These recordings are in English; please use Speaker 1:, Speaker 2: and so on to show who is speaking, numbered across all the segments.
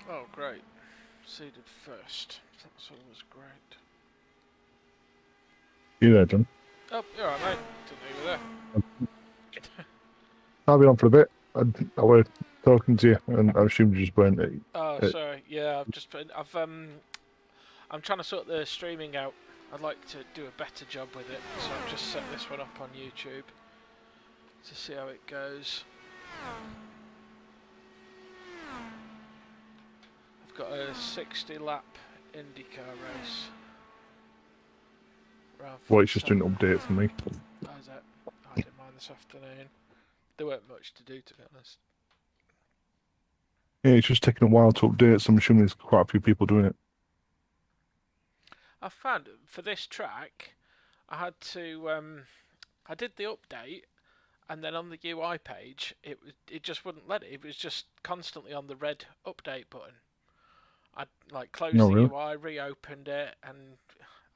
Speaker 1: Oh, great. Seeded first. That's always great.
Speaker 2: You there, John?
Speaker 1: Oh, you're alright, mate. Didn't know you were there.
Speaker 2: I've been on for a bit. I was talking to you, and I assumed you just weren't.
Speaker 1: Oh,
Speaker 2: Uh,
Speaker 1: sorry. Yeah, I'm trying to sort the streaming out. I'd like to do a better job with it, so I've just set this one up on YouTube to see how it goes. I've got a 60 lap Indycar race. Around
Speaker 2: well, it's just
Speaker 1: Fontana.
Speaker 2: an update for me.
Speaker 1: How's that? I didn't mind this afternoon. There weren't much to do, to be honest.
Speaker 2: Yeah, it's just taking a while to update, so I'm assuming there's quite a few people doing it.
Speaker 1: I found for this track, I had to. I did the update, and then on the UI page, it just wouldn't let it. It was just constantly on the red update button. I like closed
Speaker 2: No,
Speaker 1: the
Speaker 2: really?
Speaker 1: UI, reopened it, and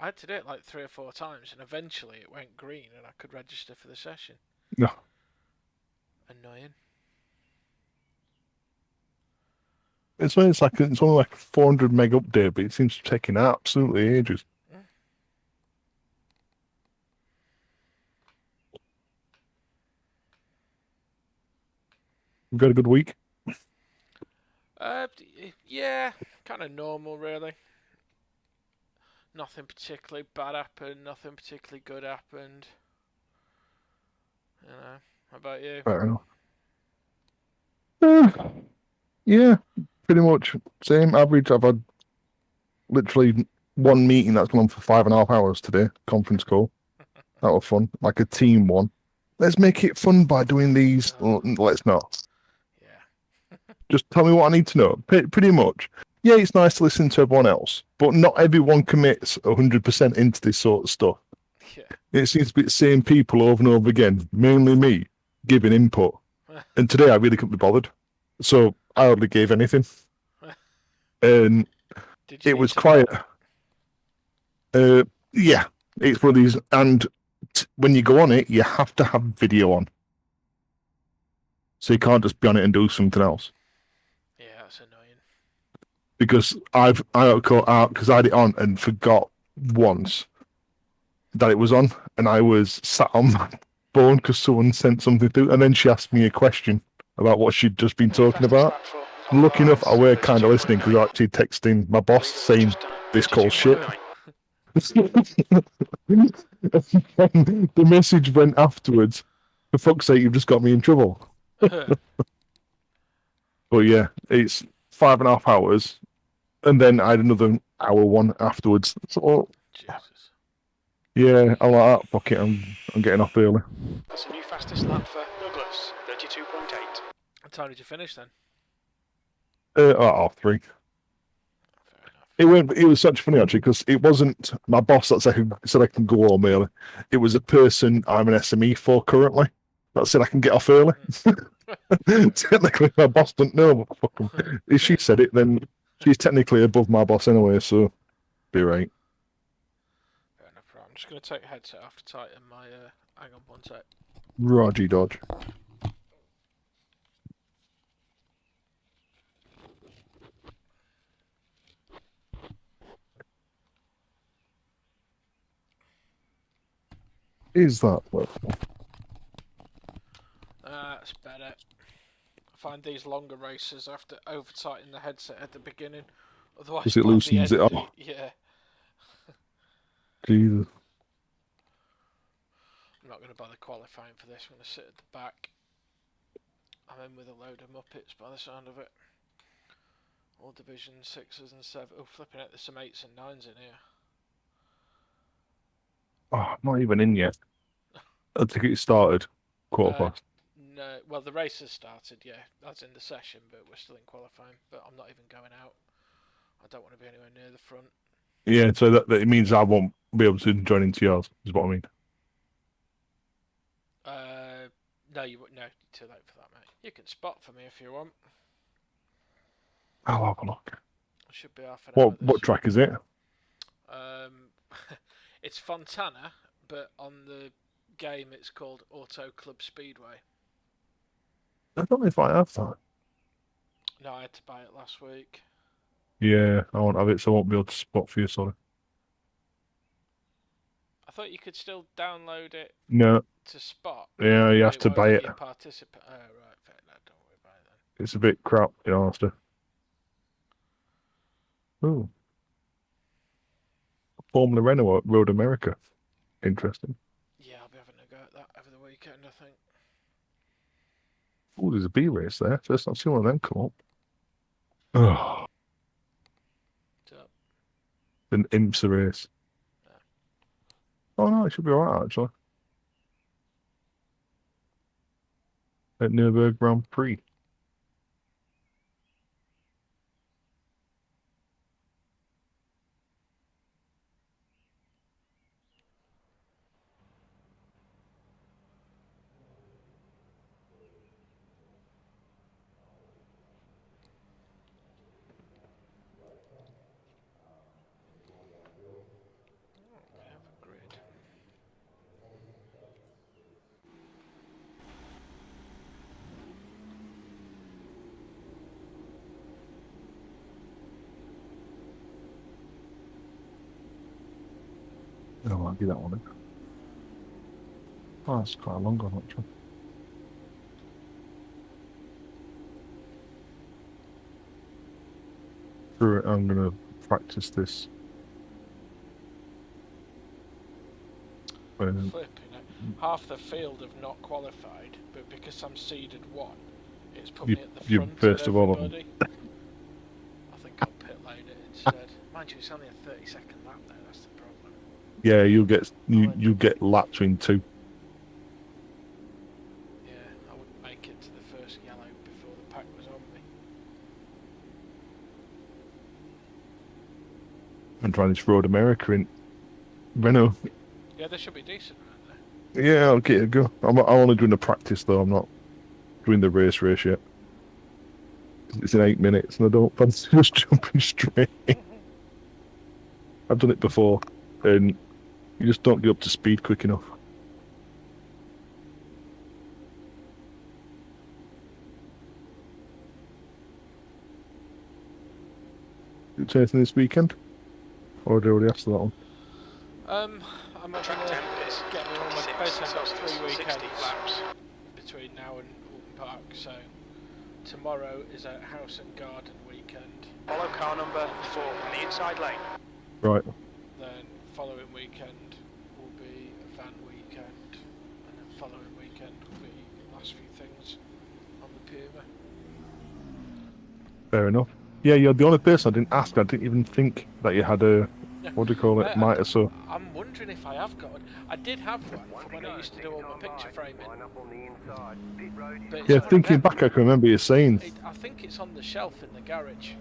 Speaker 1: I had to do it like 3 or 4 times, and eventually it went green, and I could register for the session.
Speaker 2: No.
Speaker 1: Annoying.
Speaker 2: It's only like a 400 meg update, but it seems to be taking absolutely ages.
Speaker 1: Mm.
Speaker 2: You've got a good week.
Speaker 1: Yeah, kind of normal, really. Nothing particularly bad happened. Nothing particularly good happened. How about you?
Speaker 2: I don't know. Uh, yeah, pretty much same average. I've had literally one meeting that's gone on for 5.5 hours today. Conference call. That was fun, like a team one. Let's make it fun by doing these. Well, let's not.
Speaker 1: Yeah.
Speaker 2: Just tell me what I need to know. Pretty much. Yeah, it's nice to listen to everyone else, but not everyone commits 100% into this sort of stuff.
Speaker 1: Yeah.
Speaker 2: It seems to be the same people over and over again, mainly me, giving input. And today I really couldn't be bothered. So I hardly gave anything. And
Speaker 1: Did you
Speaker 2: it
Speaker 1: need
Speaker 2: was
Speaker 1: to vote?
Speaker 2: quiet. Yeah, it's one of these. And when you go on it, you have to have video on. So you can't just be on it and do something else.
Speaker 1: Yeah, that's annoying.
Speaker 2: Because I got caught out because I had it on and forgot once that it was on, and I was sat on my phone because someone sent something through, and then she asked me a question about what she'd just been talking about. Lucky enough, I were kind of listening because I was actually texting my boss saying this call's shit. The message went afterwards. For fuck's sake, you've just got me in trouble. But yeah, it's 5.5 hours, and then I had another hour one afterwards. So
Speaker 1: Jesus.
Speaker 2: yeah, I'm like, fuck it, I'm getting off early.
Speaker 3: That's a new fastest lap for Douglas, 32.8.
Speaker 1: What time did you finish then?
Speaker 2: Half three.
Speaker 1: Fair enough.
Speaker 2: It was such funny actually because it wasn't my boss that said I can go home early. It was a person I'm an SME for currently that said I can get off early. Technically, my boss doesn't know. But fuck 'em. If she said it, then she's technically above my boss anyway. So be right.
Speaker 1: Fair enough. Right, I'm just going to take headset off to tighten my. Hang on one sec.
Speaker 2: Roger Dodge. Is that workable?
Speaker 1: That's better. I find these longer races I have to over tighten the headset at the beginning, otherwise
Speaker 2: Because it
Speaker 1: by the
Speaker 2: loosens
Speaker 1: end,
Speaker 2: it up.
Speaker 1: yeah,
Speaker 2: Jesus.
Speaker 1: I'm not going to bother qualifying for this. I'm going to sit at the back. I'm in with a load of muppets by the sound of it. All division 6s and 7s. Oh, flipping it, there's some 8s and 9s in here.
Speaker 2: Oh, I'm not even in yet. I think it started. Quarter past.
Speaker 1: No, well, the race has started, yeah. That's in the session, but we're still in qualifying. But I'm not even going out. I don't want to be anywhere near the front.
Speaker 2: Yeah, so that it means I won't be able to join into yours, is what I mean.
Speaker 1: No, no, too late for that, mate. You can spot for me if you want.
Speaker 2: I'll have a look.
Speaker 1: It should be half an hour.
Speaker 2: What track is it?
Speaker 1: It's Fontana, but on the game it's called Auto Club Speedway.
Speaker 2: I don't know if I have that.
Speaker 1: No, I had to buy it last week.
Speaker 2: Yeah, I won't have it, so I won't be able to spot for you, sorry.
Speaker 1: I thought you could still download it
Speaker 2: No,
Speaker 1: to spot.
Speaker 2: yeah, you
Speaker 1: But
Speaker 2: have
Speaker 1: it
Speaker 2: to
Speaker 1: won't
Speaker 2: buy
Speaker 1: let
Speaker 2: it.
Speaker 1: you participate. Oh, right, fair. No, don't worry about it then.
Speaker 2: It's a bit crap, in honesty. Oh, Formula Renault at Road America. Interesting.
Speaker 1: Yeah, I'll be having a go at that over the weekend, I think.
Speaker 2: Oh, there's a B race there. First I've seen one of them come up. Oh,
Speaker 1: So,
Speaker 2: an IMSA race.
Speaker 1: Yeah.
Speaker 2: Oh no, it should be alright actually. At Nürburgring Grand Prix.
Speaker 1: we have a grid.
Speaker 2: Oh, I might be that one then. Oh, that's quite a long one actually. Screw it, I'm gonna practice this.
Speaker 1: Flipping it. Half the field have not qualified, but because I'm seeded 1, it's put me at the
Speaker 2: you're
Speaker 1: front
Speaker 2: first
Speaker 1: of
Speaker 2: of all of them.
Speaker 1: everybody. I think I'll pit lane it instead. Mind you, it's only a 30-second lap there, that's the problem.
Speaker 2: Yeah, you get lapped between 2.
Speaker 1: Yeah, I wouldn't make it to the first yellow before the pack was on me.
Speaker 2: I'm trying this Road America in Renault.
Speaker 1: Yeah, they should be decent around there.
Speaker 2: Yeah, I'll get it a go. I'm only doing the practice though. I'm not doing the race yet. It's in 8 minutes, and I don't fancy just jumping straight. I've done it before, and you just don't get up to speed quick enough. You do anything this weekend? Or did I already ask that one?
Speaker 1: I'm not going to get me all my... Basically, I've got 3 weekends
Speaker 3: laps.
Speaker 1: between now and Alton Park, so tomorrow is a house and garden weekend.
Speaker 3: Follow car number 4 on the inside lane.
Speaker 2: Right.
Speaker 1: Then following weekend will be a van weekend, and then following weekend will be the last few things on the Puma.
Speaker 2: Fair enough. Yeah, you're the only person I didn't ask. I didn't even think that you had a... What do you call it? Mitre, so...
Speaker 1: I'm wondering if I have got one. I did have one from when I used to do all my picture framing. But
Speaker 2: Yeah,
Speaker 1: it's
Speaker 2: thinking back, I can remember you saying...
Speaker 1: I think it's on the shelf in the garage.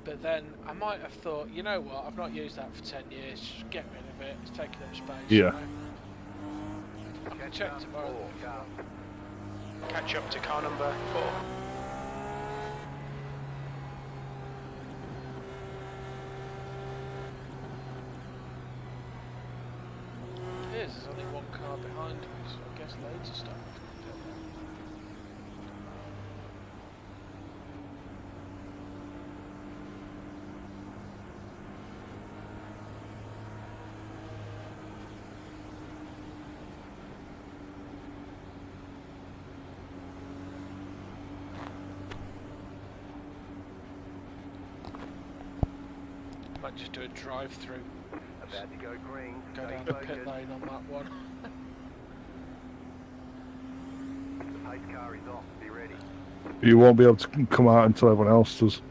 Speaker 1: But then I might have thought, you know what, I've not used that for 10 years, just get rid of it, it's taking up space.
Speaker 2: Yeah.
Speaker 1: You know? I can check tomorrow.
Speaker 3: Catch up to car number 4.
Speaker 1: There's only 1 car behind me, so I guess loads of stuff. Might just do a drive-through.
Speaker 4: About to go green.
Speaker 1: Go down the pit lane on that one.
Speaker 4: The pace car is off. Be ready.
Speaker 2: You won't be able to come out until everyone else does.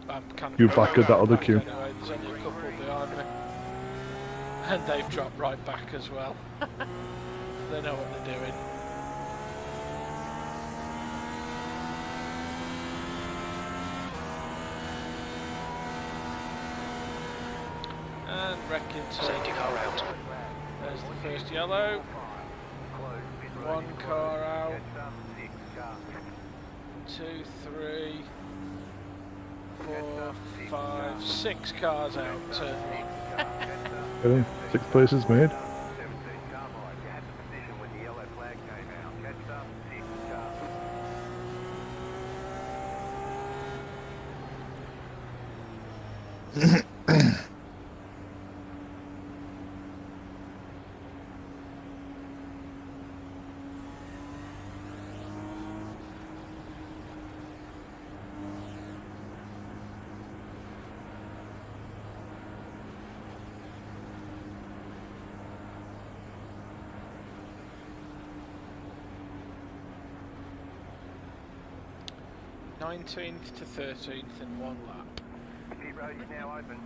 Speaker 1: I'm kind of
Speaker 2: You're back at that other queue.
Speaker 1: Anyway, there's only a couple behind me. And they've dropped right back as well. They know what they're doing. And wreck into
Speaker 3: Safety car out.
Speaker 1: There's the first yellow. 1 car out. 2, 3, 4, 5, 6 cars out. Turn 1.
Speaker 2: Okay, 6 places made.
Speaker 1: 19th to 13th in one lap.
Speaker 4: Pit road is now open.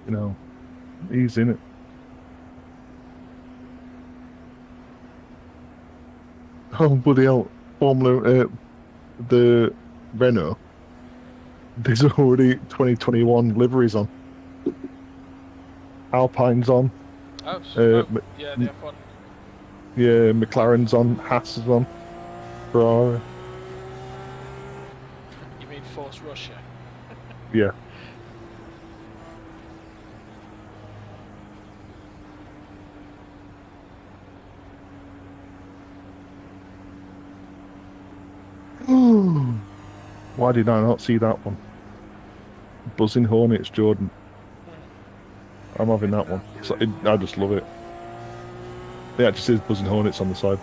Speaker 2: You know, he's in it. Oh, bloody hell. Formula, the Renault, there's already 2021 liveries on. Alpine's on.
Speaker 1: Oh, so, yeah, the F1.
Speaker 2: Yeah, McLaren's on. Haas is on. Ferrari.
Speaker 1: You mean Force Russia?
Speaker 2: Yeah. Why did I not see that one? Buzzing Hornets, Jordan. I'm having that one. So I just love it. Yeah, it just says Buzzing Hornets on the side.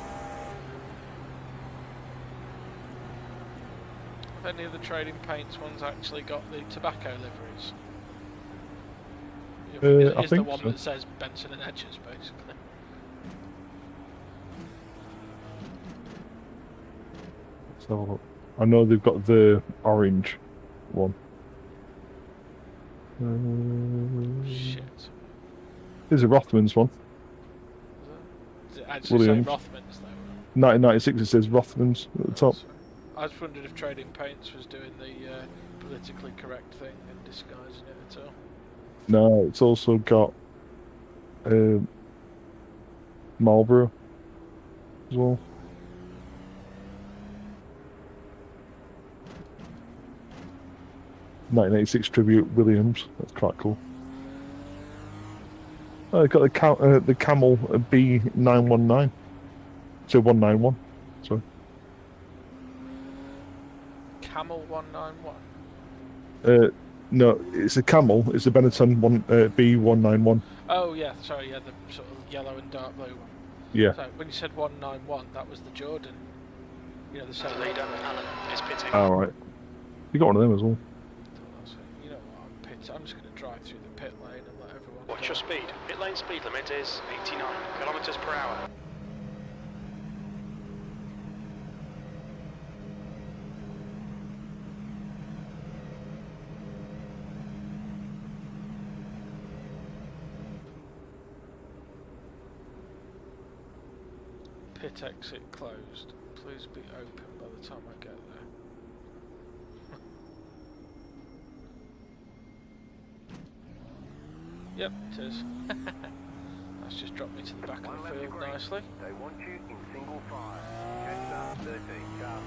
Speaker 1: Have any of the trading paints ones actually got the tobacco liveries?
Speaker 2: I
Speaker 1: Is the
Speaker 2: think
Speaker 1: one
Speaker 2: so.
Speaker 1: that says Benson and Hedges, basically.
Speaker 2: Let's have a look. I know they've got the orange one.
Speaker 1: Shit.
Speaker 2: Here's a Rothmans one.
Speaker 1: Does it actually
Speaker 2: Williams.
Speaker 1: say Rothmans though?
Speaker 2: 1996 it says Rothmans at the top.
Speaker 1: Sorry. I just wondered if Trading Paints was doing the politically correct thing and disguising it at all.
Speaker 2: No, it's also got Marlboro as well. (1986) tribute Williams. That's quite cool. Oh, they've got the Camel B919. So 191. Sorry.
Speaker 1: Camel 191.
Speaker 2: No, it's a Camel. It's a Benetton B191.
Speaker 1: Oh yeah, sorry, yeah, the sort of yellow and dark blue one.
Speaker 2: Yeah.
Speaker 1: So when you said 191, that was the Jordan. You know, the same
Speaker 3: Leader, Alan, is pitting.
Speaker 2: All right. You got one of them as well.
Speaker 1: You know what? I'm just going to drive through the pit lane and let everyone.
Speaker 3: What's
Speaker 1: go.
Speaker 3: your speed? Pit lane speed limit is 89 kilometers per hour.
Speaker 1: Pit exit closed. Please be open by the time I get there. Yep, it is. That's just dropped me to the back of
Speaker 4: One
Speaker 1: the
Speaker 4: left to
Speaker 1: field
Speaker 4: green.
Speaker 1: nicely.
Speaker 4: They want you in single file. Chester 13, car.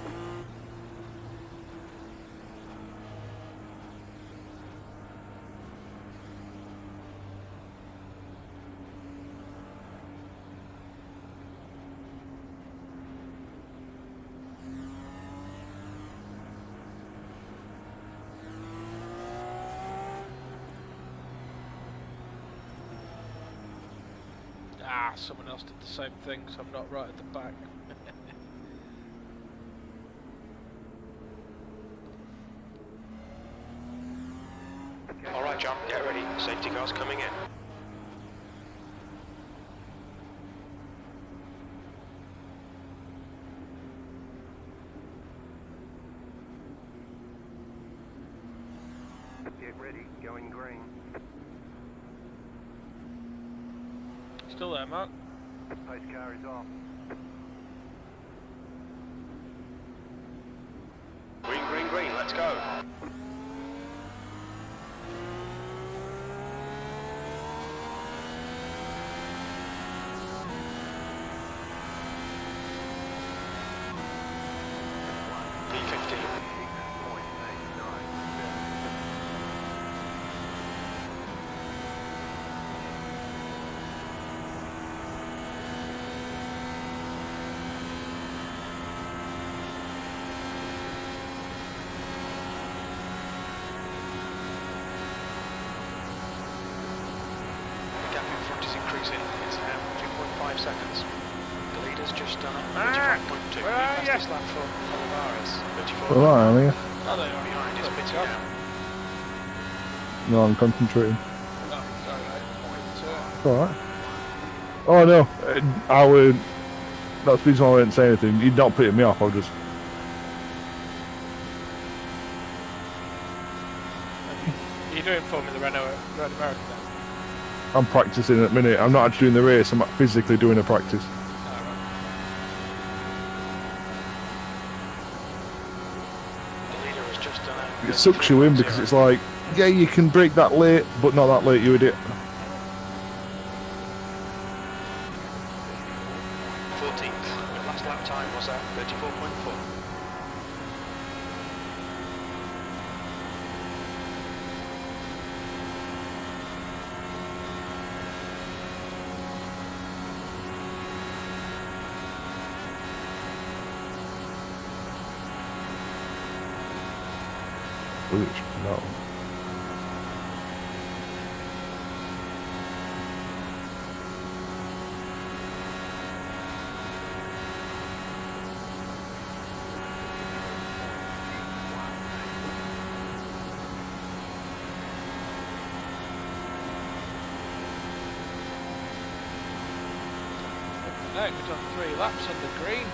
Speaker 1: Ah, someone else did the same thing, so I'm not right at the back.
Speaker 3: Alright, John, get ready. Safety car's coming in.
Speaker 4: Get ready, going green.
Speaker 1: Still there, Mark?
Speaker 4: Pace car is off.
Speaker 3: Green, green, green, let's go. P15.
Speaker 4: 6.89.
Speaker 3: The gap in front is increasing. It's now 2.5 seconds. The leader's just done up
Speaker 1: Ah,
Speaker 3: 35.2.
Speaker 1: where are
Speaker 3: Fastest
Speaker 1: ya?
Speaker 3: lap for Olivares. 34.
Speaker 2: All right, are you?
Speaker 1: Oh, there you are.
Speaker 3: Behind is
Speaker 1: Good
Speaker 3: pitting
Speaker 1: job.
Speaker 3: now.
Speaker 2: No, I'm concentrating.
Speaker 1: Oh, sorry, mate.
Speaker 2: It's all right. Oh no, I would. That's the reason why I didn't say anything. You'd not putting me off. I was just
Speaker 1: you're doing Formula Renault Road America then?
Speaker 2: I'm practicing at the minute. I'm not actually doing the race. I'm physically doing a practice.
Speaker 3: The leader has just done a
Speaker 2: It sucks you in because it's like, yeah, you can break that late, but not that late, you idiot.
Speaker 3: 14th. Your last lap time was at 34.4.
Speaker 2: No.
Speaker 1: No, we've done 3 laps on the green.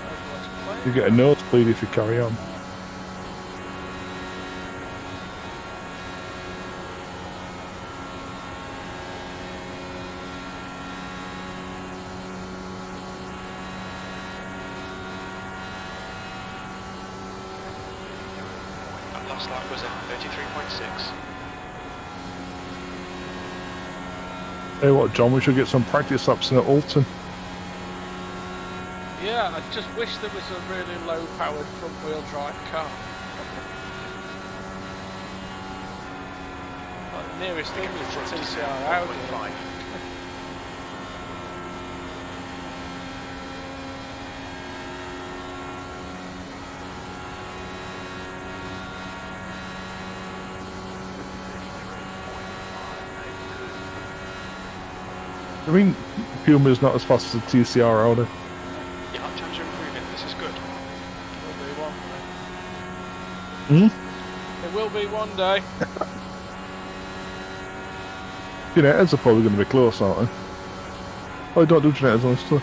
Speaker 1: Everyone's playing.
Speaker 2: You get a nosebleed if you carry on.
Speaker 3: That last lap was at 33.6.
Speaker 2: Hey, what, John? We should get some practice laps in at Alton.
Speaker 1: Yeah, I just wish there was a really low-powered front-wheel drive car. Like the nearest thing is the TCR Audi.
Speaker 3: 1.5.
Speaker 2: I mean, Puma's not as fast as the TCR Audi.
Speaker 3: Your lap times are improving. This is good.
Speaker 1: Will be one day.
Speaker 2: Hmm?
Speaker 1: It will be one day.
Speaker 2: Generators are probably going to be close, aren't they? Oh, I don't do generators, honestly.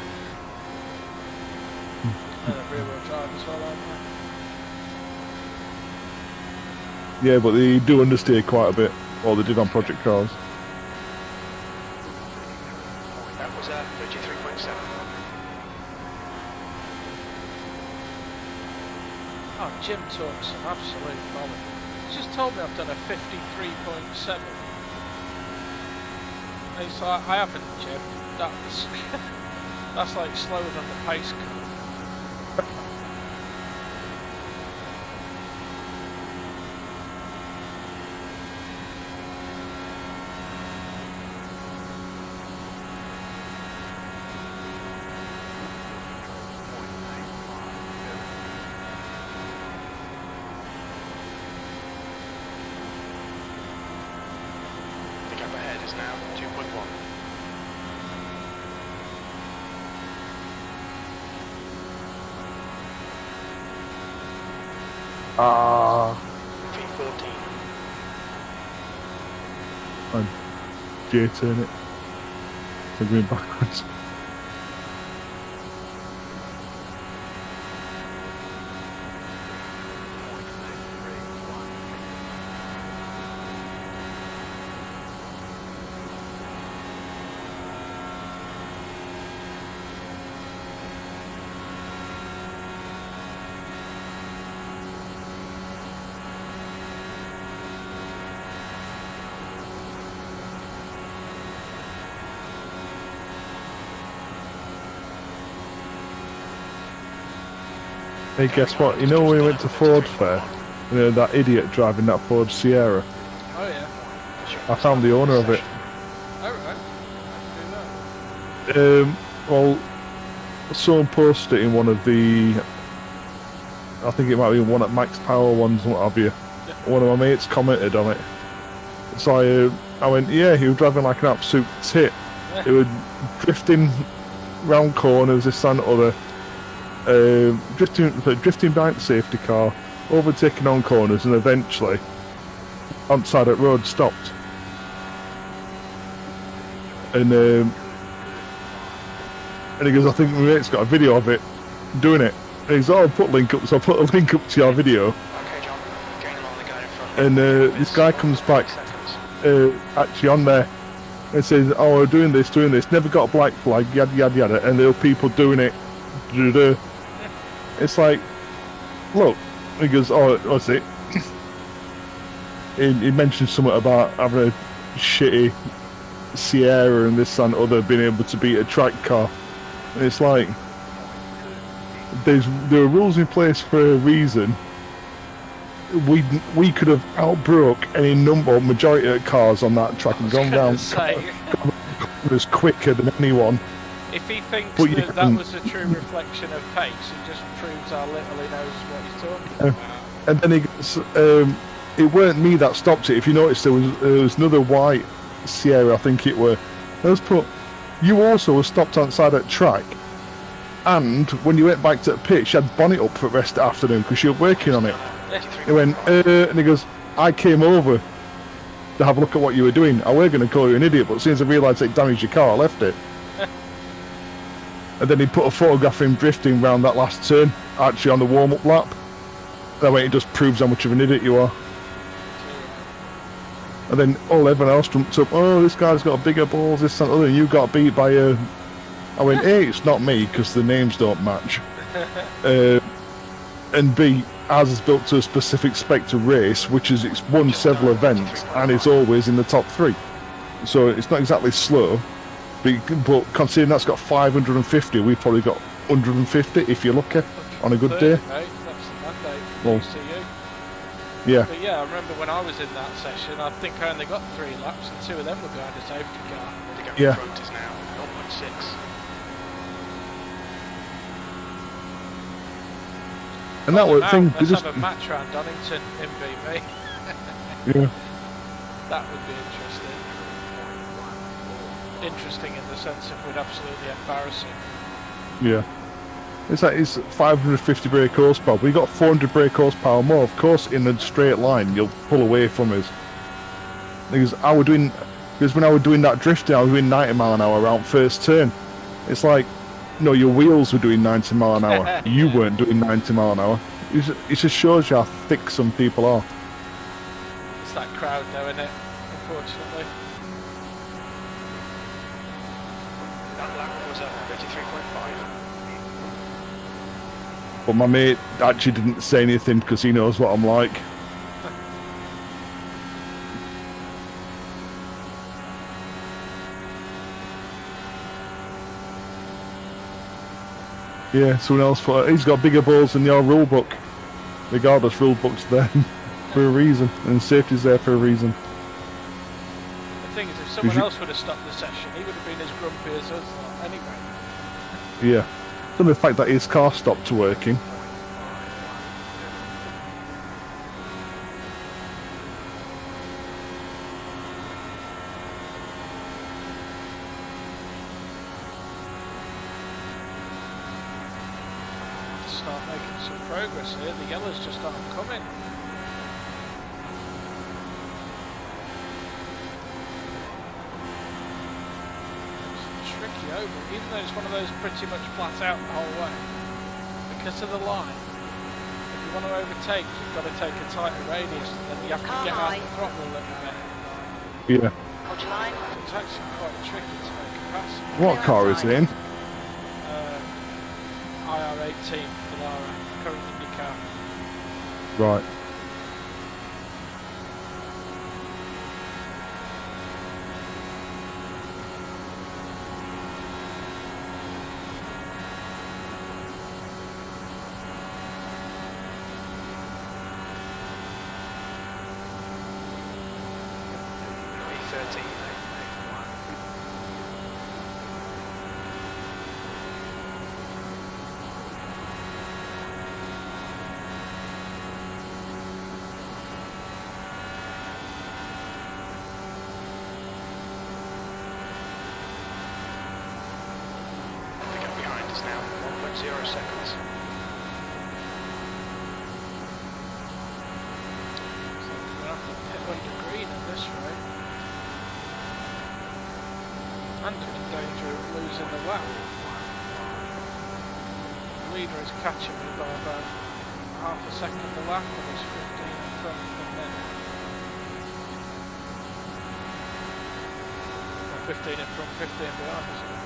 Speaker 1: And a rear-wheel drive as well, aren't
Speaker 2: Yeah, but they do understeer quite a bit, or they did on Project Cars.
Speaker 3: That was at 33.7.
Speaker 1: Oh, Jim talks some absolute bollocks. He's just told me I've done a 53.7. And he's like, I haven't, Jim. That's that's like slower than the pace car.
Speaker 3: The gap ahead is now 2.1. V14.
Speaker 2: And J-turn it. So going backwards. Hey, guess what? You know when we went to Ford Fair? You know, that idiot driving that Ford Sierra?
Speaker 1: Oh yeah.
Speaker 2: I found the owner of it.
Speaker 1: Alright. I can do that.
Speaker 2: Well, someone posted it in one of the... I think it might be one at Max Power ones, what have you. One of my mates commented on it. So I went, yeah, he was driving like an absolute tit. He was drifting round corners, this and other. Drifting behind the safety car, overtaking on corners, and eventually, on side of the road, stopped. And he goes, I think my mate's got a video of it, doing it. And he's, oh, put a link up, so I put a link up to your video.
Speaker 3: Okay, John, gain along the
Speaker 2: and this guy comes back actually on there and says, "Oh, we're doing this, never got a black flag, yada yada yada," and there are people doing it. It's like, look, he goes, "Oh, what's it?" he mentioned something about having a shitty Sierra and this and other being able to beat a track car. And it's like, there are rules in place for a reason. We could have outbroke any number, majority of cars on that track and gone down as quicker than anyone.
Speaker 1: If he thinks
Speaker 2: But
Speaker 1: that was a true reflection of pace, he just proves how little he knows what he's talking about.
Speaker 2: And then he goes, it weren't me that stopped it. If you noticed, there was another white Sierra, I think it were. Let's put, you also were stopped outside that track, and when you went back to the pit, she had bonnet up for the rest of the afternoon because she was working on it. He went, and he goes, I came over to have a look at what you were doing. I were going to call you an idiot, but as soon as I realised it damaged your car, I left it. And then he put a photograph of him drifting round that last turn, actually on the warm-up lap. That way it just proves how much of an idiot you are. And then everyone else jumped up, oh, this guy's got bigger balls, this and other, and you got beat by a... I went, A, it's not me, because the names don't match. And B, ours is built to a specific spec to race, which is it's won several events, and it's always in the top 3. So it's not exactly slow, but considering that's got 550, we've probably got 150 if you're lucky, on a good day.
Speaker 1: Mate, that's the mandate for UCU.
Speaker 2: Yeah.
Speaker 1: But yeah, I remember when I was in that session, I think I only got 3 laps, and 2 of them were behind a safety car.
Speaker 3: The gap
Speaker 2: Yeah.
Speaker 3: in front is now 0.6.
Speaker 2: And that was the thing.
Speaker 1: Let's have a match round Donington in BB.
Speaker 2: Yeah.
Speaker 1: That would be interesting. Interesting in the sense if we'd absolutely embarrass him.
Speaker 2: Yeah. It's like it's 550 brake horsepower. We got 400 brake horsepower more. Of course, in a straight line, you'll pull away from us. Because when I was doing that drifting, I was doing 90 mile an hour around first turn. It's like, no, your wheels were doing 90 mile an hour. You weren't doing 90 mile an hour. It just shows you how thick some people are.
Speaker 1: It's that crowd though, isn't it? Unfortunately.
Speaker 3: That lap was at 33.5.
Speaker 2: But my mate actually didn't say anything because he knows what I'm like. Yeah, someone else thought he's got bigger balls than your rule book. Regardless, rule book's there for a reason, and safety's there for a reason.
Speaker 1: The thing is, if someone else would have stopped the session, he would have been as grumpy as us anyway.
Speaker 2: Yeah. So the fact that his car stopped working.
Speaker 1: Start making some progress here. The yellows just aren't coming. It's tricky over, even though it's one of those pretty much flat out the whole way. Because of the line, if you want to overtake, you've got to take a tighter radius, and then you have to get out the throttle a little bit.
Speaker 2: Yeah.
Speaker 5: Hold your line.
Speaker 1: It's actually quite tricky to make a pass.
Speaker 2: What car is it in?
Speaker 1: IR18 Delara, current Indycar.
Speaker 2: Right.
Speaker 3: E13. The gap behind is now 1.0 seconds.
Speaker 1: So we're going to have to pit under green at this rate. And in danger of losing the lap. The leader is catching me by about half a second a lap and he's 15 in front of the minute. 15 in front, 15 behind, isn't it?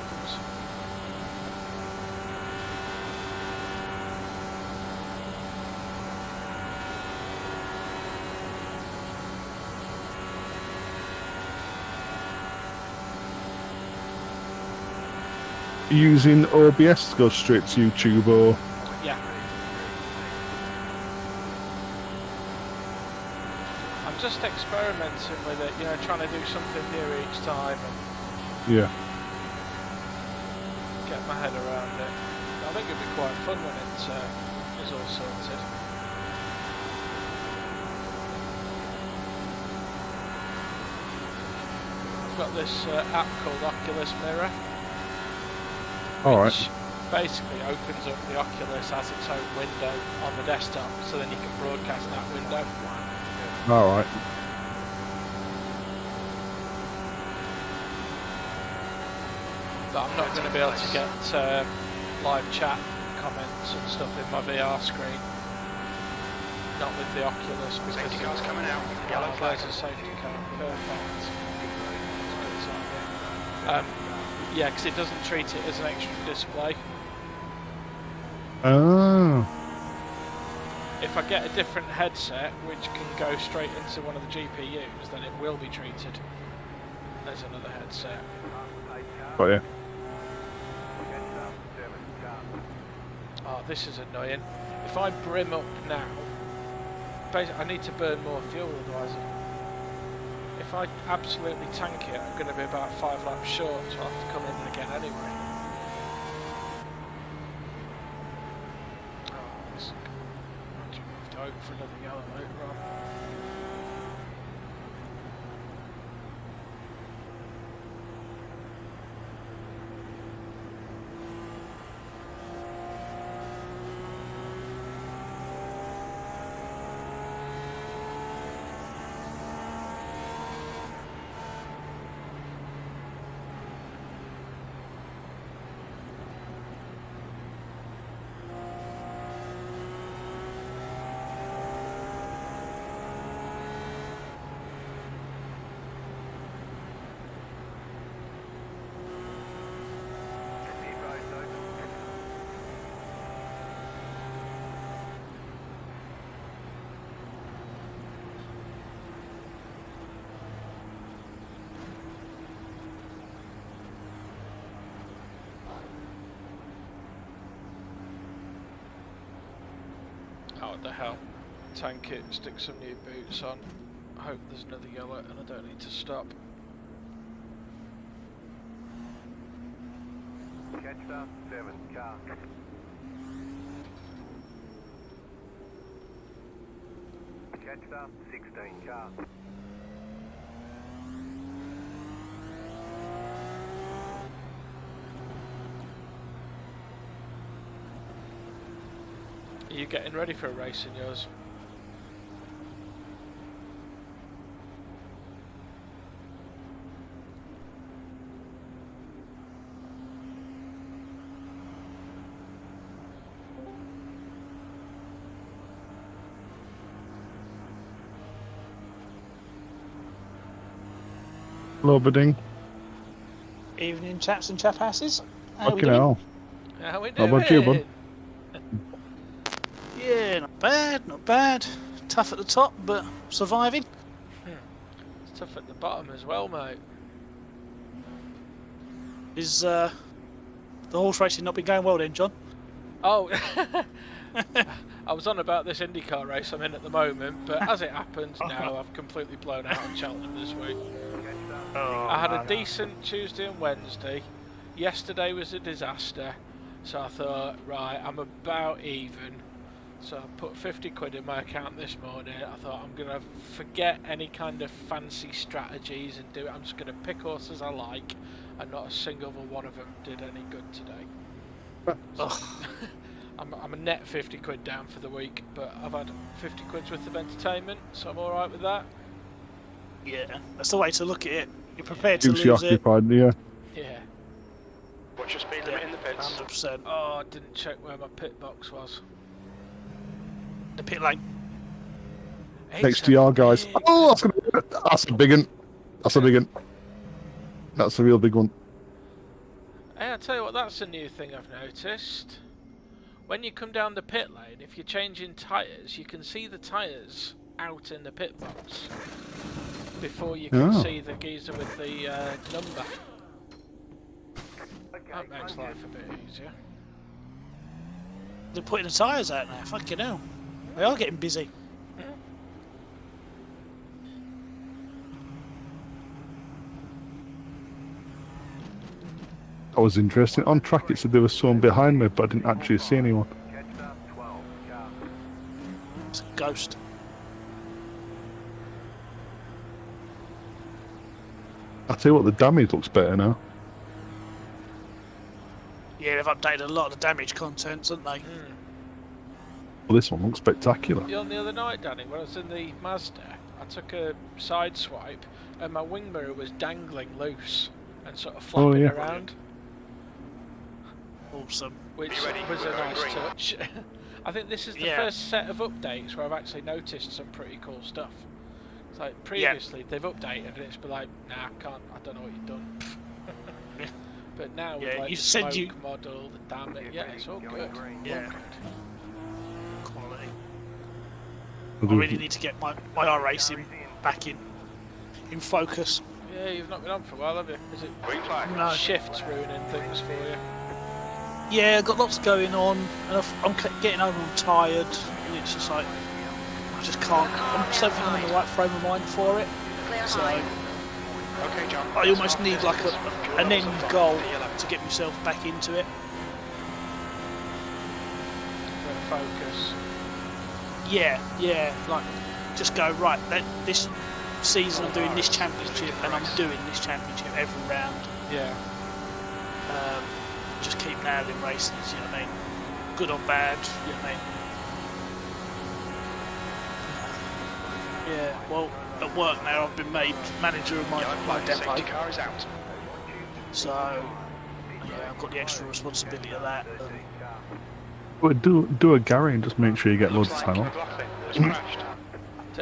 Speaker 2: Using OBS to go straight to YouTube or...
Speaker 1: Yeah. I'm just experimenting with it, you know, trying to do something new each time and
Speaker 2: Yeah.
Speaker 1: get my head around it. I think it'd be quite fun when it is all sorted. I've got this app called Oculus Mirror.
Speaker 2: Alright.
Speaker 1: Which basically opens up the Oculus as its own window on the desktop, so then you can broadcast that window.
Speaker 2: Alright.
Speaker 1: But I'm not going to be able to get live chat comments and stuff in my VR screen. Not with the Oculus because
Speaker 3: Safety car's coming out. Yellow flag.
Speaker 1: there's a safety car. Perfect. Yeah, because it doesn't treat it as an extra display.
Speaker 2: Oh.
Speaker 1: If I get a different headset which can go straight into one of the GPUs, then it will be treated as another headset.
Speaker 2: Got you.
Speaker 1: Oh, this is annoying. If I brim up now, basically I need to burn more fuel, otherwise if I absolutely tank it, I'm going to be about 5 laps short, so I'll have to come in again anyway. Oh, this... Imagine we have to hope for another yellow later on. Oh, what the hell. Tank it, stick some new boots on. Hope there's another yellow and I don't need to stop.
Speaker 4: Catch up, 7 car. Catch up, 16 car.
Speaker 1: Are you getting ready for a race in yours?
Speaker 2: Hello, Bidding.
Speaker 5: Evening, chaps and chapasses. How we
Speaker 2: Fucking
Speaker 5: doing?
Speaker 2: hell.
Speaker 1: How we
Speaker 2: How
Speaker 1: doing?
Speaker 2: about you, bud?
Speaker 5: Yeah, not bad, not bad. Tough at the top, but surviving.
Speaker 1: It's tough at the bottom as well, mate.
Speaker 5: Is the horse racing not been going well then, John?
Speaker 1: Oh, I was on about this Indycar race I'm in at the moment, but as it happens now, I've completely blown out on Cheltenham this week. I had a decent Tuesday and Wednesday. Yesterday was a disaster, so I thought, right, I'm about even. So I put 50 quid in my account this morning. I thought I'm going to forget any kind of fancy strategies and do it. I'm just going to pick horses I like, and not a single one of them did any good today. So I'm a net 50 quid down for the week, but I've had 50 quid's worth of entertainment, so I'm alright with that.
Speaker 5: Yeah, that's the way to look at it. You're prepared to
Speaker 2: Keeps you
Speaker 5: lose it.
Speaker 2: occupied, yeah.
Speaker 1: Yeah.
Speaker 3: What's your speed limit in the pits?
Speaker 5: 100%.
Speaker 1: Oh, I didn't check where my pit box was.
Speaker 5: The pit lane.
Speaker 2: Next to your guys.
Speaker 1: Big.
Speaker 2: Oh, that's a big one. That's a big one. That's a real big one.
Speaker 1: Hey, I tell you what, that's a new thing I've noticed. When you come down the pit lane, if you're changing tyres, you can see the tyres out in the pit box before you can see the geezer with the number. That makes life a bit easier.
Speaker 5: They're putting the tyres out now. Fucking hell. They are getting busy.
Speaker 2: That was interesting. On track it said there was someone behind me, but I didn't actually see anyone.
Speaker 5: It's a ghost.
Speaker 2: I tell you what, the damage looks better now.
Speaker 5: Yeah, they've updated a lot of the damage contents, haven't they?
Speaker 2: Well, this one looks spectacular.
Speaker 1: On the other night, Danny, when I was in the Mazda, I took a side swipe and my wing mirror was dangling loose and sort of flapping around.
Speaker 5: Awesome.
Speaker 1: Which was a nice touch. I think this is the first set of updates where I've actually noticed some pretty cool stuff. It's like previously they've updated and it's been like, nah, I don't know what you've done. But now with like
Speaker 5: you
Speaker 1: the
Speaker 5: said
Speaker 1: smoke model, the damage, it's all good.
Speaker 5: Yeah. Quality. I really need to get my iRacing back in focus.
Speaker 1: Yeah, you've not been on for a while, have you? Is it
Speaker 5: No.
Speaker 1: shifts ruining things for you?
Speaker 5: Yeah, got lots going on, and I'm getting over. I'm tired, and it's just like I just can't. I just don't think I'm in the right frame of mind for it. So I almost need like an end goal to get myself back into it.
Speaker 1: Focus.
Speaker 5: Yeah, like just go right. This season I'm doing this championship, and I'm doing this championship every round.
Speaker 1: Yeah.
Speaker 5: Just keep nailing races, you know what I mean? Good or bad, you know what I mean? Yeah, well, at work now I've been made manager of my depot. So, yeah, I've got the extra responsibility of that.
Speaker 2: Well, do a Gary and just make sure you get loads of time off.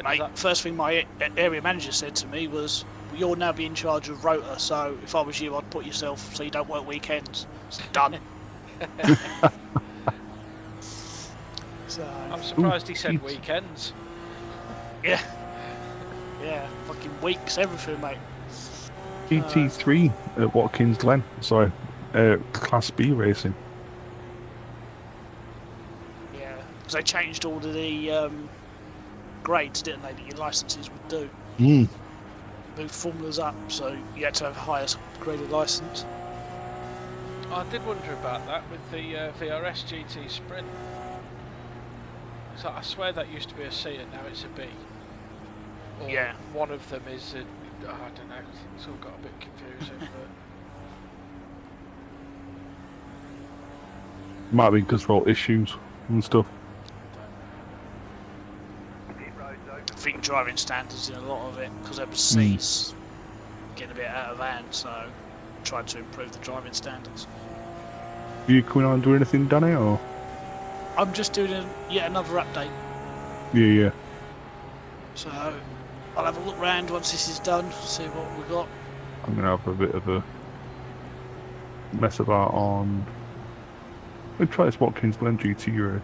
Speaker 5: Mate, first thing my area manager said to me was, you'll now be in charge of rota, so if I was you, I'd put yourself so you don't work weekends. It's done. So,
Speaker 1: I'm surprised he said weekends.
Speaker 5: Yeah, fucking weeks, everything, mate.
Speaker 2: GT3 at Watkins Glen. Sorry, Class B racing.
Speaker 5: Yeah, because they changed all of the grades, didn't they, that your licences would do. Moved formulas up, so you had to have a highest graded licence.
Speaker 1: I did wonder about that with the VRS GT Sprint. So I swear that used to be a C and now it's a B. Or one of them is a... I don't know, it's all got a bit confusing. But
Speaker 2: Might be because of all issues and stuff.
Speaker 5: I think driving standards in a lot of it, because there was C's getting a bit out of hand, so tried to improve the driving standards.
Speaker 2: Are you coming on and doing anything, Danny, or?
Speaker 5: I'm just doing yet another update.
Speaker 2: Yeah.
Speaker 5: So I'll have a look round once this is done, see what we got.
Speaker 2: I'm going to have a bit of a mess about on... We'll try this Watkins Glen GT race.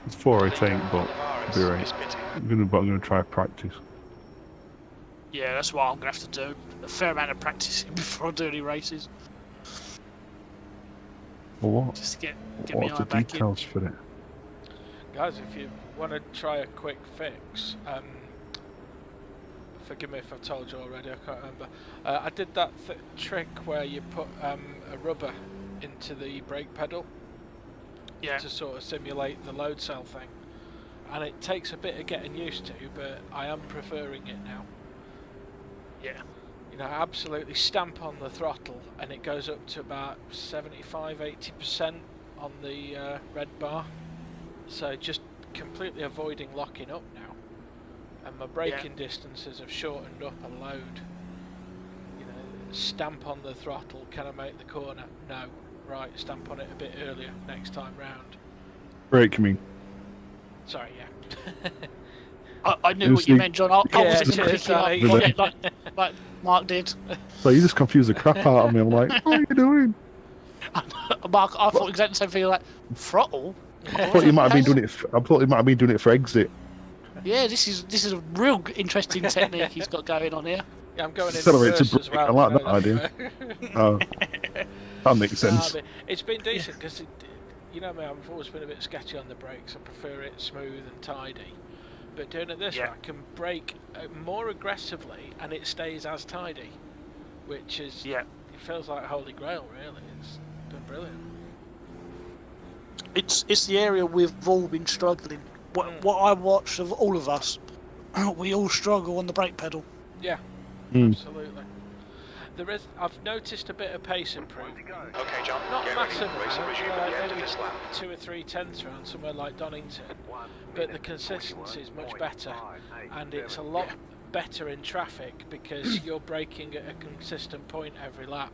Speaker 2: It's 4:08, but it'll be right. I'm going to try practice.
Speaker 5: Yeah, that's what I'm going to have to do. A fair amount of practicing before I do any races.
Speaker 2: Well, what?
Speaker 5: Just to get
Speaker 2: What's
Speaker 5: my
Speaker 2: the
Speaker 5: eye back
Speaker 2: details for it?
Speaker 1: guys, if you want to try a quick fix, forgive me if I've told you already, I can't remember. I did that trick where you put a rubber into the brake pedal to sort of simulate the load cell thing. And it takes a bit of getting used to, but I am preferring it now.
Speaker 5: Yeah.
Speaker 1: You know, absolutely stamp on the throttle and it goes up to about 75-80% on the red bar. So just completely avoiding locking up now. And my braking distances have shortened up a load. You know, stamp on the throttle, can I make the corner? No. Right, stamp on it a bit earlier next time round.
Speaker 2: Brake, you mean?
Speaker 1: Sorry, yeah.
Speaker 5: I knew what you meant, John. I
Speaker 1: Yeah,
Speaker 5: wasn't going to
Speaker 1: cheers,
Speaker 5: pick it up
Speaker 1: Danny.
Speaker 5: like Mark did.
Speaker 2: So you just confused the crap out of me. I'm like, what are you doing?
Speaker 5: Mark, I thought exactly the same thing. Like throttle.
Speaker 2: I thought you might have been doing it. I thought you might have been doing it for exit.
Speaker 5: Yeah, this is a real interesting technique he's got going on here.
Speaker 1: Yeah, I'm going in
Speaker 2: Accelerate to
Speaker 1: reverse as
Speaker 2: brake.
Speaker 1: well.
Speaker 2: I like
Speaker 1: you
Speaker 2: that
Speaker 1: know
Speaker 2: idea.
Speaker 1: anyway.
Speaker 2: Oh, that makes sense.
Speaker 1: But it's been decent because, you know me, I've always been a bit sketchy on the brakes. I prefer it smooth and tidy. But doing it this way, I can brake more aggressively and it stays as tidy, which is, it feels like holy grail, really. It's been brilliant.
Speaker 5: It's the area we've all been struggling. What I watched of all of us, we all struggle on the brake pedal.
Speaker 1: Yeah,
Speaker 2: Mm.
Speaker 1: absolutely. I've noticed a bit of pace improvement.
Speaker 3: Okay, John.
Speaker 1: Not
Speaker 3: get
Speaker 1: massive,
Speaker 3: ready. Racing resume at the end of
Speaker 1: maybe
Speaker 3: this lap.
Speaker 1: 2 or 3 tenths around somewhere like Donington, but the consistency is much better, and it's a lot better in traffic because you're braking at a consistent point every lap.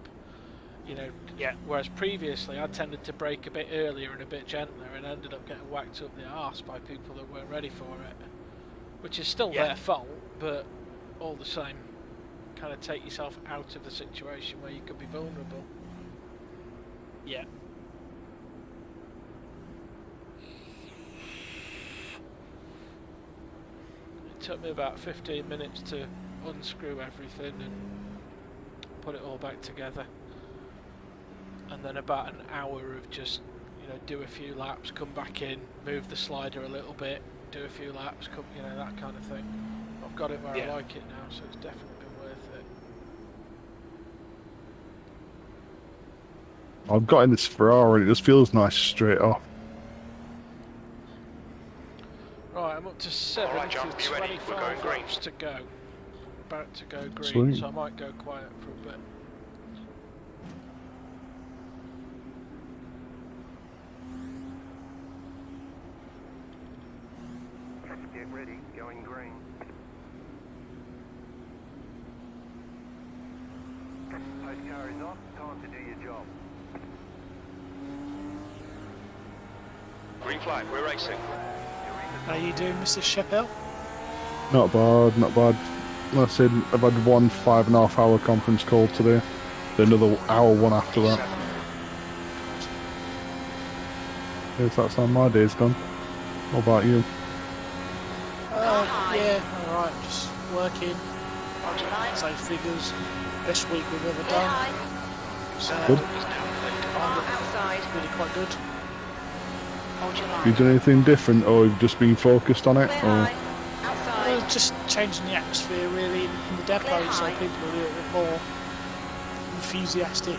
Speaker 1: You know, whereas previously I tended to brake a bit earlier and a bit gentler and ended up getting whacked up the arse by people that weren't ready for it, which is still their fault, but all the same, kind of take yourself out of the situation where you could be vulnerable.
Speaker 5: Yeah.
Speaker 1: It took me about 15 minutes to unscrew everything and put it all back together, and then about an hour of just, you know, do a few laps, come back in, move the slider a little bit, do a few laps, come, you know, that kind of thing. I've got it where I like it now, so it's definitely been worth it.
Speaker 2: I've got in this Ferrari and it just feels nice straight off.
Speaker 1: Right, I'm up to 7
Speaker 3: Alright, John,
Speaker 1: with
Speaker 3: be ready. We're going
Speaker 1: 25
Speaker 3: green.
Speaker 1: laps to go. About to go green,
Speaker 2: Sweet.
Speaker 1: so I might go quiet for a bit.
Speaker 4: Get ready, going green. Post car is off, time to do your job.
Speaker 3: Green flag, we're racing.
Speaker 5: How you doing, Mr. Chappelle?
Speaker 2: Not bad, not bad. Like I said, I've had one 5.5 hour conference call today. Then another hour one after that. Yes, that's how my day's gone. What about you?
Speaker 5: Yeah, alright, just working. Same figures. Best week we've ever done. So,
Speaker 2: Good.
Speaker 5: really quite good.
Speaker 2: Have you done anything different, or you've just been focused on it? Or
Speaker 5: Just changing the atmosphere really in the depot, so people are a little bit more enthusiastic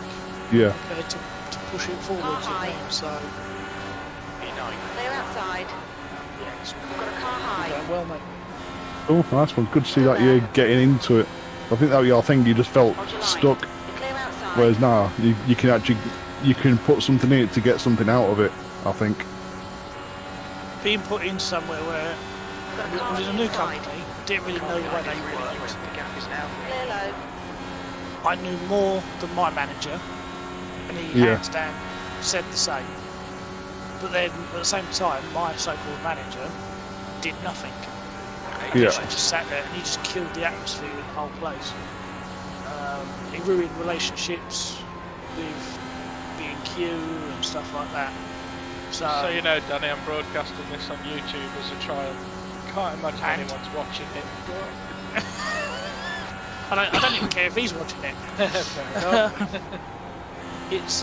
Speaker 2: yeah,
Speaker 5: to push it forward. So,
Speaker 6: Clear outside.
Speaker 5: yeah, it's
Speaker 6: Got a car high.
Speaker 5: going well, mate.
Speaker 2: oh, nice one. Good to see that you're getting into it. I think that was your thing. You just felt stuck,
Speaker 6: You're clear outside.
Speaker 2: whereas now you can actually put something in it to get something out of it. I think.
Speaker 5: Being put in somewhere where it was in a new company, didn't really know the way they worked.
Speaker 3: The gap is now.
Speaker 6: Clear low.
Speaker 5: I knew more than my manager, and he hands down said the same. But then, at the same time, my so-called manager did nothing. He
Speaker 2: Yeah.
Speaker 5: literally just sat there and he just killed the atmosphere in the whole place. He ruined relationships with B&Q and stuff like that.
Speaker 1: So you know, Danny, I'm broadcasting this on YouTube as a trial. Can't imagine
Speaker 5: And?
Speaker 1: anyone's watching it. But
Speaker 5: I don't even care if he's watching it.
Speaker 1: fair enough.
Speaker 5: It's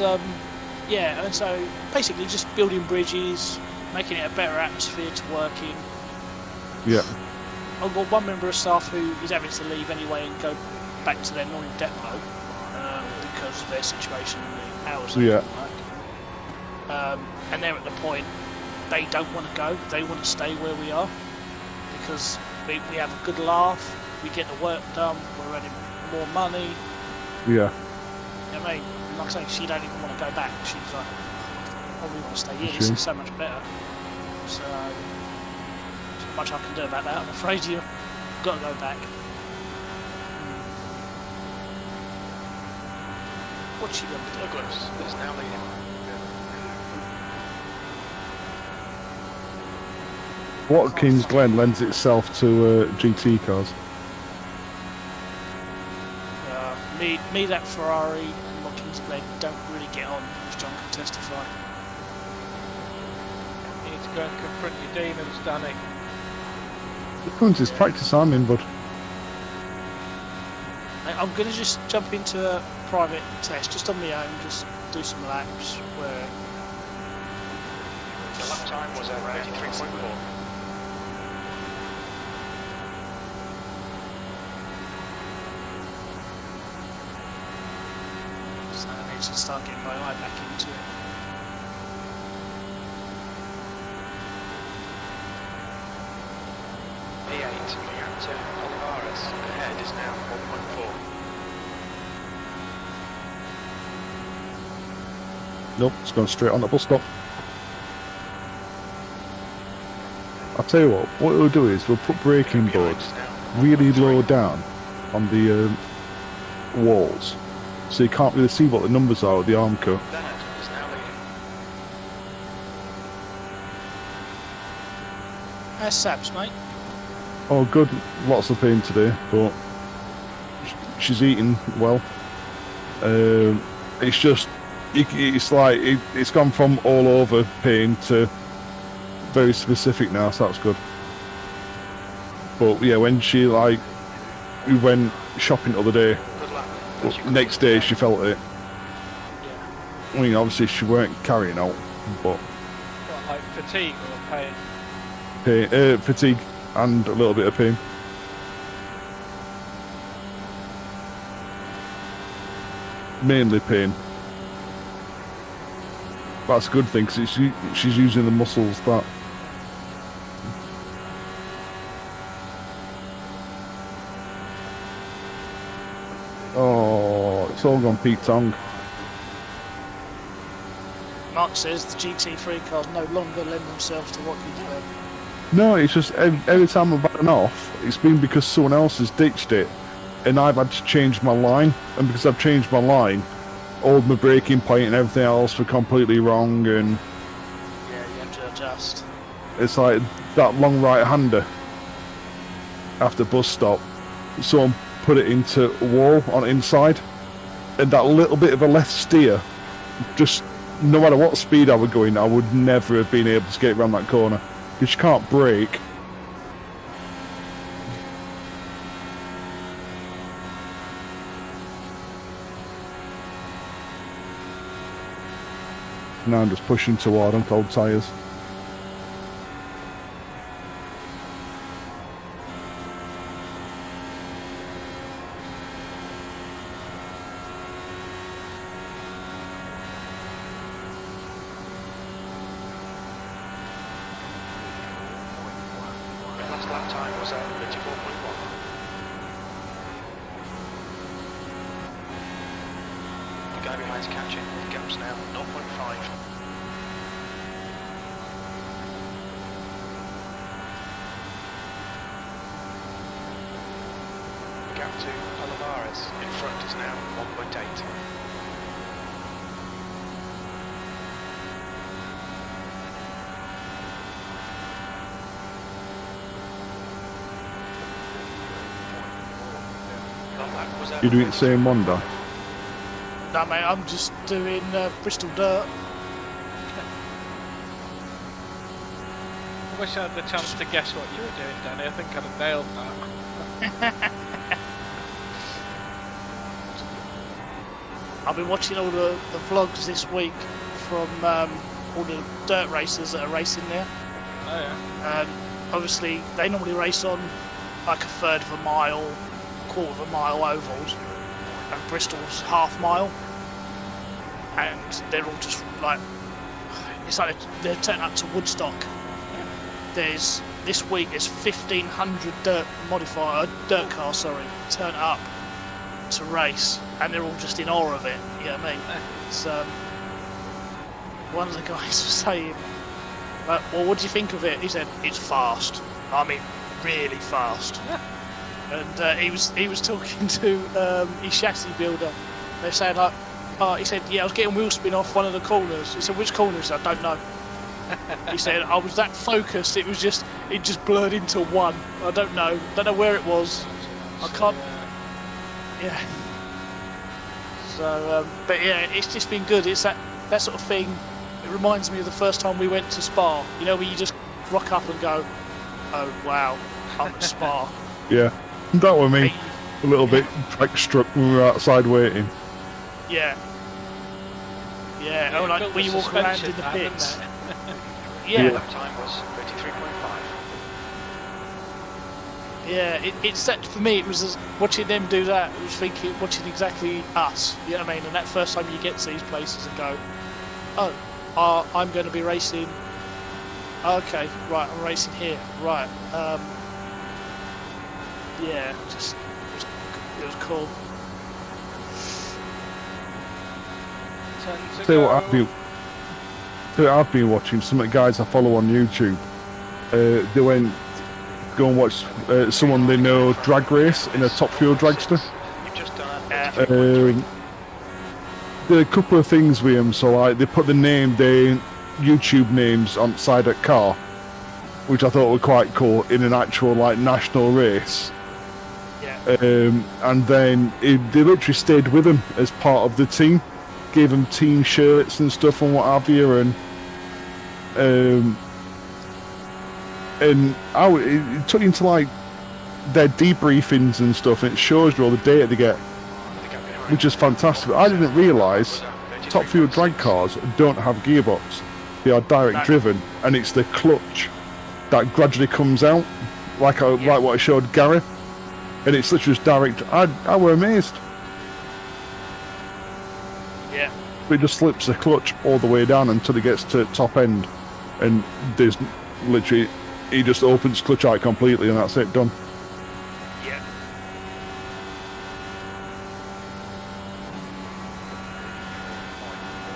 Speaker 5: yeah, and so basically just building bridges, making it a better atmosphere to work in.
Speaker 2: Yeah.
Speaker 5: I've got one member of staff who is having to leave anyway and go back to their normal depot because of their situation and the hours they work. And they're at the point they don't want to go, they want to stay where we are because we have a good laugh, we get the work done, we're earning more money.
Speaker 2: Yeah.
Speaker 5: You know what I mean? Like I say, she don't even want to go back. She's like, oh, we want to stay here.
Speaker 2: Sure.
Speaker 5: This is so much better. So, there's not much I can do about that. I'm afraid you've got to go back. What's she going to do?
Speaker 3: It's now leading.
Speaker 2: Watkins Glen lends itself to GT cars.
Speaker 5: Me, that Ferrari and Watkins Glen don't really get on, as John can testify.
Speaker 1: You need to go and confront your demons, Danny.
Speaker 2: Which one's this practice I'm in, bud?
Speaker 5: I'm going to just jump into a private test, just on my own, just do some laps where...
Speaker 3: The lap time was at 33.4.
Speaker 5: So I need to start getting my eye back into it.
Speaker 3: P8 to Olivares. Ahead is now 1.4.
Speaker 2: Nope, it's going straight on the bus stop. I'll tell you what we'll do is we'll put braking boards really low down on the walls, so you can't really see what the numbers are with the arm cut.
Speaker 3: Leonard is now leading.
Speaker 5: How's Sabs, mate?
Speaker 2: Oh, good. Lots of pain today, but she's eating well. It's just, it's like it's gone from all over pain to very specific now, so that's good. But yeah, when we went shopping the other day,
Speaker 3: Good lap.
Speaker 2: but next day she felt it. I mean, obviously she weren't carrying out, but
Speaker 1: What, like fatigue or pain?
Speaker 2: fatigue and a little bit of pain. Mainly pain. That's a good thing, because she's using the muscles that... Oh, it's all gone Pete Tong.
Speaker 5: Mark says the GT3 cars no longer lend themselves to Watkins Glen.
Speaker 2: No, it's just every time I've had an off, it's been because someone else has ditched it, and I've had to change my line, and because I've changed my line, all my braking point and everything else were completely wrong, and
Speaker 5: Yeah, you have to adjust.
Speaker 2: it's like that long right-hander after bus stop, someone put it into a wall on inside, and that little bit of a left steer, just no matter what speed I were going, I would never have been able to get around that corner, because you can't brake. Now I'm just pushing too hard on cold tyres.
Speaker 3: The last lap time was at 34.1. The guy behind's catching. The gap's now 0.5. The gap to Olivares in front is now 1.8. That lap was at
Speaker 2: You're doing the same one, Dan?
Speaker 5: No, mate, I'm just doing Bristol Dirt.
Speaker 1: I wish I had the chance to guess what you were doing, Danny. I think I'd have nailed that.
Speaker 5: I've been watching all the vlogs this week from all the dirt racers that are racing there.
Speaker 1: Oh yeah.
Speaker 5: Obviously, they normally race on like a third of a mile, quarter of a mile ovals, and Bristol's half mile. And they're all just like, it's like they're turning up to Woodstock. This week there's 1,500 dirt cars, turn up to race, and they're all just in awe of it. You know what I mean? It's, one of the guys was saying, well, what do you think of it? He said, it's fast. I mean, really fast. And he was talking to his chassis builder. They're saying like, he said, yeah, I was getting wheel spin off one of the corners. He said, which corner? He said, I don't know. He said I was that focused. It just blurred into one. I don't know where it was. I can't. Yeah. So, but yeah, it's just been good. It's that sort of thing. It reminds me of the first time we went to Spa. You know, where you just rock up and go, "Oh wow, I'm at Spa."
Speaker 2: Yeah, that was me. A little bit track struck when we were outside waiting.
Speaker 5: Yeah. Yeah.
Speaker 1: Yeah,
Speaker 5: Oh, like
Speaker 1: built
Speaker 5: when
Speaker 1: the
Speaker 5: you walk around
Speaker 1: suspension
Speaker 5: in the
Speaker 1: that, didn't
Speaker 5: pits.
Speaker 1: it?
Speaker 5: Yeah.
Speaker 3: Lap time was 33.5.
Speaker 5: Yeah, it's that for me. It was just watching them do that. I was watching exactly us. You know what I mean? And that first time you get to these places and go, oh, I'm going to be racing. Okay, right, I'm racing here. Right. Yeah, it was cool.
Speaker 2: Tell you what I've been watching. Some of the guys I follow on YouTube. They went go and watch someone they know drag race in a Top Fuel dragster.
Speaker 3: You've just done a 33.3.
Speaker 2: There are a couple of things with them. So like they put their YouTube names on side of car, which I thought were quite cool in an actual like national race.
Speaker 5: Yeah.
Speaker 2: And then they literally stayed with them as part of the team, gave them team shirts and stuff and what have you, and it took you into like their debriefings and stuff, and it shows you all the data they get, which is fantastic. I didn't realise Top Fuel drag cars don't have gearbox; they are direct driven, and it's the clutch that gradually comes out, like what I showed Gary, and it's literally just direct. I were amazed.
Speaker 5: Yeah.
Speaker 2: It just slips the clutch all the way down until it gets to top end, and there's literally he just opens clutch out completely, and that's it, done.
Speaker 5: Yeah.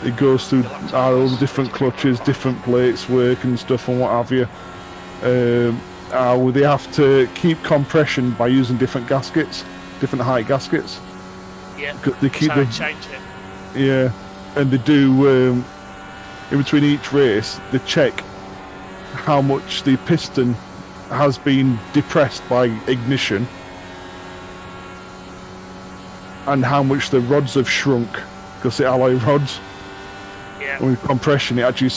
Speaker 2: It goes through all the different clutches, different plates work and stuff and what have you. They have to keep compression by using different gaskets, different height gaskets.
Speaker 5: Yeah.
Speaker 2: They keep
Speaker 5: so
Speaker 2: them.
Speaker 5: change it.
Speaker 2: Yeah, and they do in between each race. They check how much the piston has been depressed by ignition, and how much the rods have shrunk because the alloy rods.
Speaker 5: Yeah.
Speaker 2: With compression, it actually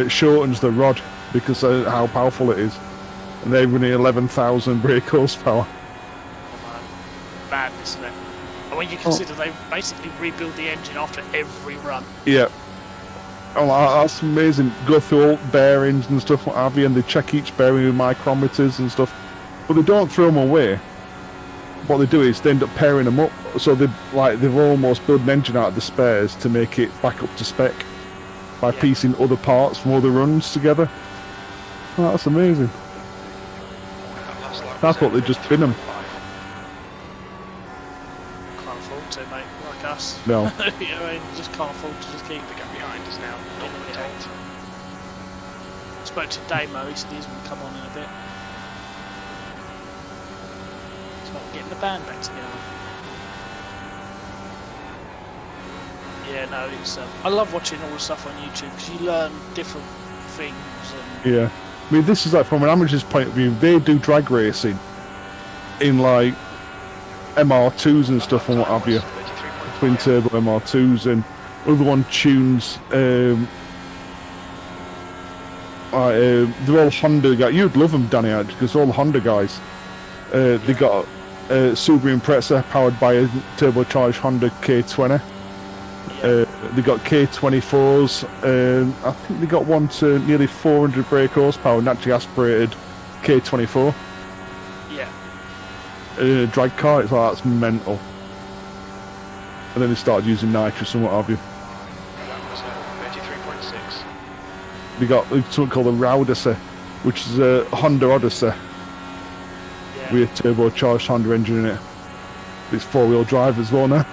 Speaker 2: shortens the rod because of how powerful it is, and they're running 11,000 brake horsepower.
Speaker 5: Madness, isn't it? And when you consider they basically rebuild the engine after every run.
Speaker 2: Yeah. Oh, that's amazing. Go through all bearings and stuff, what have you, and they check each bearing with micrometers and stuff. But they don't throw them away. What they do is they end up pairing them up. So they've almost built an engine out of the spares to make it back up to spec by piecing other parts from other runs together. Oh, that's amazing. I thought they'd just bin them.
Speaker 5: Can't afford to, mate, like us.
Speaker 2: No.
Speaker 5: You know, you just can't afford to just keep
Speaker 3: The gap behind is now 0.8.
Speaker 5: Spoke to Damo, he said he's going to come on in a bit. It's about getting the band back together. Yeah, no, it's. I love watching all the stuff on YouTube because you learn different things. And
Speaker 2: Yeah. I mean, this is like from an amateur's point of view, they do drag racing in like MR2s and stuff and what have you. Twin turbo MR2s, and other one tunes. They're all Honda guys. You'd love them, Danny, actually, because they're all Honda guys. They got a Subaru Impreza powered by a turbocharged Honda K20. They got K24s. I think they got one to nearly 400 brake horsepower, naturally aspirated K24.
Speaker 5: yeah,
Speaker 2: Drag car, it's like that's mental. And then they started using nitrous and what have you.
Speaker 3: That was 33.6.
Speaker 2: They got something called a Rowdyssey, which is a Honda Odyssey
Speaker 5: yeah.
Speaker 2: with a turbocharged Honda engine in it. It's four-wheel drive as well now.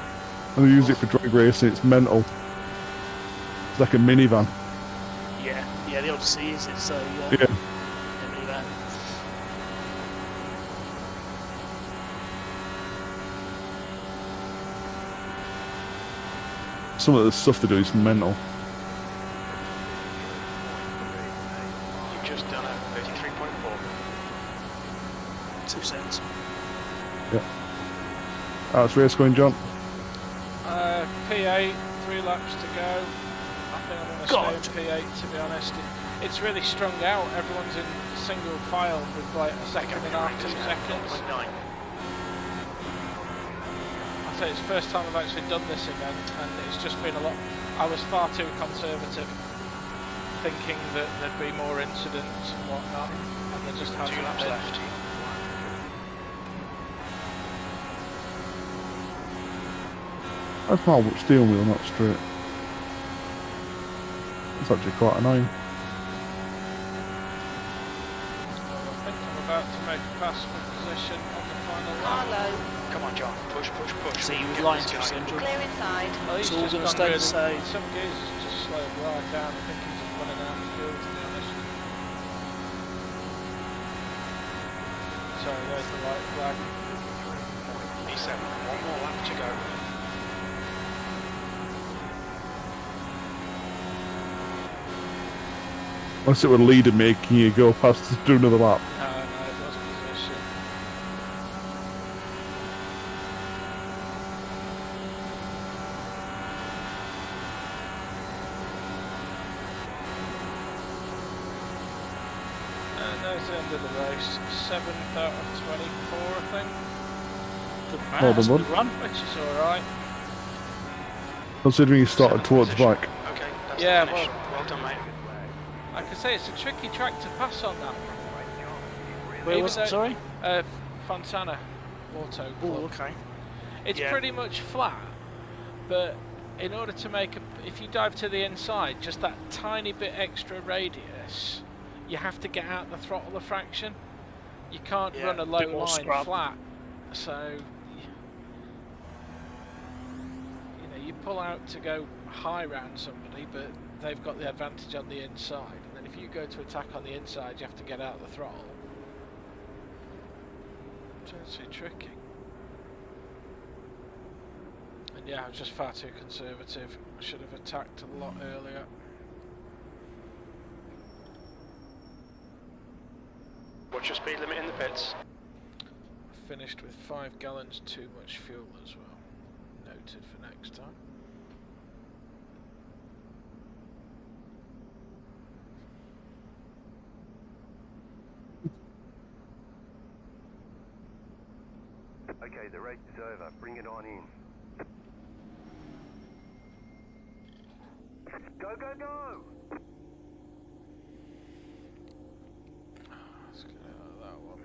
Speaker 2: And they use it for drag racing, it's mental. It's like a minivan.
Speaker 5: Yeah, the Odyssey is it, so
Speaker 2: Yeah.
Speaker 5: minivan.
Speaker 2: Some of the stuff they do is mental. How's race going, John?
Speaker 1: P8, 3 laps to go. I think I'm going to stay in P8 to be honest. It's really strung out. Everyone's in single file with like a second and a half, 2 seconds.
Speaker 3: 0.9.
Speaker 1: I say it's the first time I've actually done this event, and it's just been a lot. I was far too conservative, thinking that there'd be more incidents and whatnot, and there just
Speaker 3: 2
Speaker 1: hasn't
Speaker 3: laps
Speaker 1: been.
Speaker 3: left.
Speaker 2: That's my steering wheel, not straight. It's actually quite annoying.
Speaker 1: I think I'm about to make a pass for position on the final lap.
Speaker 6: Carlo,
Speaker 3: Come on, John. Push.
Speaker 5: See, you was
Speaker 3: Get
Speaker 5: lying
Speaker 3: this
Speaker 5: to
Speaker 3: guy.
Speaker 5: us, Andrew.
Speaker 6: clear inside.
Speaker 1: Well, he's
Speaker 5: It's all
Speaker 1: just
Speaker 5: gonna
Speaker 1: gone
Speaker 5: stay the
Speaker 1: really,
Speaker 5: same.
Speaker 1: some gears just slowed right down. I think he's just running out of fuel, to be honest. Sorry, there's the white flag.
Speaker 3: E7. 1 more lap to go.
Speaker 2: Unless it were leader making you go past to do another lap.
Speaker 1: No, it was position. And there's the end of the race. 7th out of 24, I think.
Speaker 5: Good
Speaker 2: Well
Speaker 5: man,
Speaker 2: done,
Speaker 5: that's a
Speaker 2: bud.
Speaker 5: good run.
Speaker 1: Which is alright.
Speaker 2: Considering you started
Speaker 3: 7th
Speaker 2: towards the
Speaker 3: position.
Speaker 2: back.
Speaker 3: Okay, that's
Speaker 1: Yeah,
Speaker 3: the finish.
Speaker 1: well-
Speaker 3: Well done, mate.
Speaker 1: Like I say, it's a tricky track to pass on that.
Speaker 5: Where
Speaker 1: Even
Speaker 5: was
Speaker 1: though-
Speaker 5: it, sorry?
Speaker 1: Fontana Auto
Speaker 5: Oh,
Speaker 1: Club.
Speaker 5: okay.
Speaker 1: It's
Speaker 3: Yeah.
Speaker 1: pretty much flat, but in order to make if you dive to the inside, just that tiny bit extra radius, you have to get out the throttle a fraction. You can't
Speaker 5: Yeah,
Speaker 1: run a
Speaker 5: bit
Speaker 1: low
Speaker 5: more
Speaker 1: line
Speaker 5: scrub.
Speaker 1: flat, so you pull out to go high round somebody, but they've got the advantage on the inside, and then if you go to attack on the inside, you have to get out the throttle. So it's actually tricky. And yeah, I was just far too conservative. I should have attacked a lot earlier.
Speaker 3: What's your speed limit in the pits?
Speaker 1: I finished with 5 gallons too much fuel as well. Noted for next time.
Speaker 4: Okay, the race is over. Bring it on in. Go, go, go!
Speaker 1: Let's get out of that one.